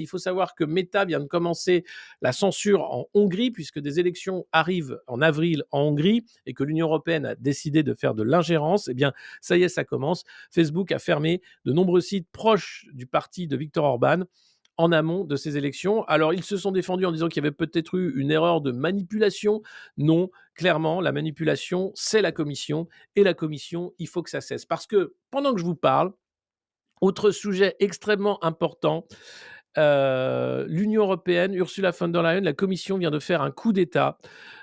Il faut savoir que Meta vient de commencer la censure en Hongrie, puisque des élections arrivent en avril en Hongrie et que l'Union européenne a décidé de faire de l'ingérence. Eh bien, ça y est, ça commence. Facebook a fermé de nombreux sites proches du parti de Viktor Orban en amont de ces élections. Alors, ils se sont défendus en disant qu'il y avait peut-être eu une erreur de manipulation. Non, clairement, la manipulation, c'est la Commission. Et la Commission, il faut que ça cesse. Parce que, pendant que je vous parle, autre sujet extrêmement important, l'Union européenne, Ursula von der Leyen, la Commission vient de faire un coup d'État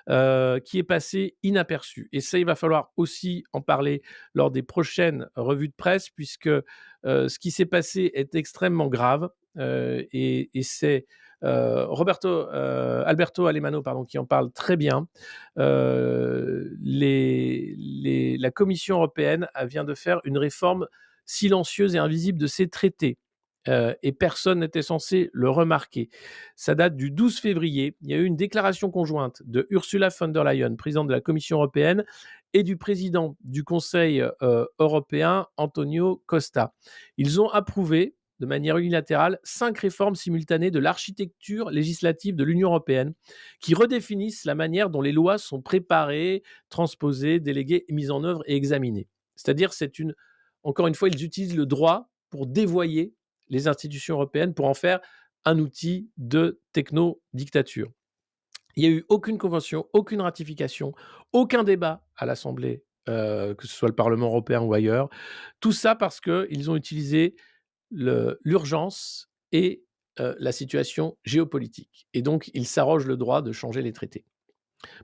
qui est passé inaperçu. Et ça, il va falloir aussi en parler lors des prochaines revues de presse, puisque ce qui s'est passé est extrêmement grave. Et c'est Alberto Alemano qui en parle très bien. La Commission européenne vient de faire une réforme silencieuse et invisible de ses traités. Et personne n'était censé le remarquer. Ça date du 12 février. Il y a eu une déclaration conjointe de Ursula von der Leyen, présidente de la Commission européenne, et du président du Conseil européen, Antonio Costa. Ils ont approuvé de manière unilatérale 5 réformes simultanées de l'architecture législative de l'Union européenne qui redéfinissent la manière dont les lois sont préparées, transposées, déléguées, mises en œuvre et examinées. C'est-à-dire, encore une fois, ils utilisent le droit pour dévoyer les institutions européennes pour en faire un outil de techno-dictature. Il n'y a eu aucune convention, aucune ratification, aucun débat à l'Assemblée, que ce soit le Parlement européen ou ailleurs. Tout ça parce qu'ils ont utilisé l'urgence et la situation géopolitique. Et donc, ils s'arrogent le droit de changer les traités.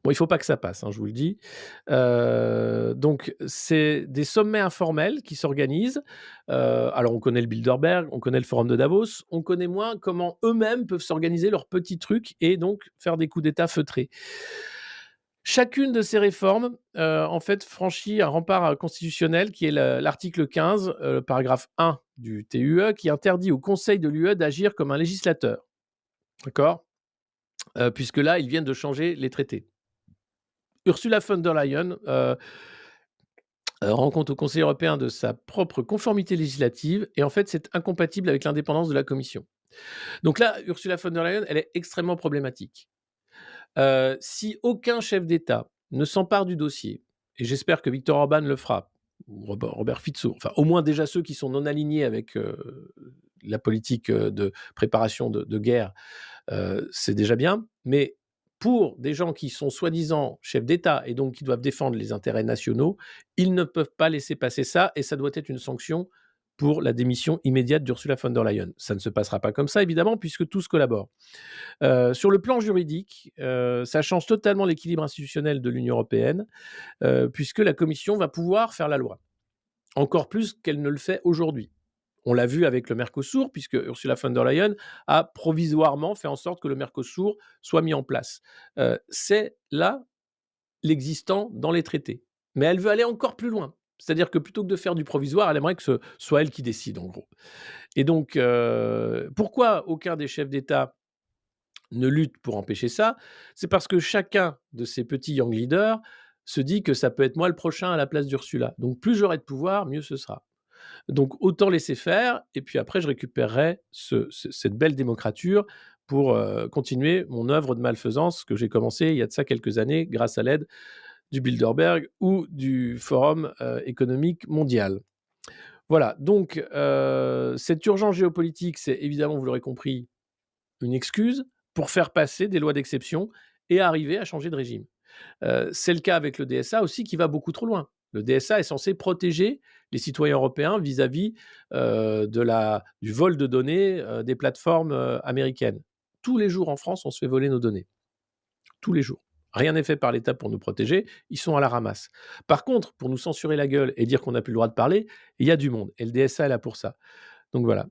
Bon, il ne faut pas que ça passe, je vous le dis. Donc, c'est des sommets informels qui s'organisent. Alors, on connaît le Bilderberg, on connaît le Forum de Davos, on connaît moins comment eux-mêmes peuvent s'organiser leurs petits trucs et donc faire des coups d'État feutrés. Chacune de ces réformes, en fait, franchit un rempart constitutionnel qui est l'article 15, paragraphe 1 du TUE, qui interdit au Conseil de l'UE d'agir comme un législateur. D'accord ? Puisque là, ils viennent de changer les traités. Ursula von der Leyen rend compte au Conseil européen de sa propre conformité législative et en fait, c'est incompatible avec l'indépendance de la Commission. Donc là, Ursula von der Leyen, elle est extrêmement problématique. Si aucun chef d'État ne s'empare du dossier, et j'espère que Viktor Orban le fera, ou Robert Fico, enfin au moins déjà ceux qui sont non alignés avec la politique de préparation de guerre, c'est déjà bien, mais pour des gens qui sont soi-disant chefs d'État et donc qui doivent défendre les intérêts nationaux, ils ne peuvent pas laisser passer ça et ça doit être une sanction pour la démission immédiate d'Ursula von der Leyen. Ça ne se passera pas comme ça, évidemment, puisque tous collaborent. Sur le plan juridique, ça change totalement l'équilibre institutionnel de l'Union européenne, puisque la Commission va pouvoir faire la loi, encore plus qu'elle ne le fait aujourd'hui. On l'a vu avec le Mercosur, puisque Ursula von der Leyen a provisoirement fait en sorte que le Mercosur soit mis en place. C'est là l'existant dans les traités. Mais elle veut aller encore plus loin. C'est-à-dire que plutôt que de faire du provisoire, elle aimerait que ce soit elle qui décide, en gros. Et donc, pourquoi aucun des chefs d'État ne lutte pour empêcher ça? C'est parce que chacun de ces petits young leaders se dit que ça peut être moi le prochain à la place d'Ursula. Donc, plus j'aurai de pouvoir, mieux ce sera. Donc, autant laisser faire, et puis après, je récupérerai cette belle démocrature pour continuer mon œuvre de malfaisance que j'ai commencée il y a de ça quelques années grâce à l'aide du Bilderberg ou du Forum économique mondial. Voilà, donc cette urgence géopolitique, c'est évidemment, vous l'aurez compris, une excuse pour faire passer des lois d'exception et arriver à changer de régime. C'est le cas avec le DSA aussi qui va beaucoup trop loin. Le DSA est censé protéger les citoyens européens vis-à-vis du vol de données des plateformes américaines. Tous les jours en France, on se fait voler nos données. Tous les jours. Rien n'est fait par l'État pour nous protéger, ils sont à la ramasse. Par contre, pour nous censurer la gueule et dire qu'on n'a plus le droit de parler, il y a du monde. Et le DSA est là pour ça. Donc voilà.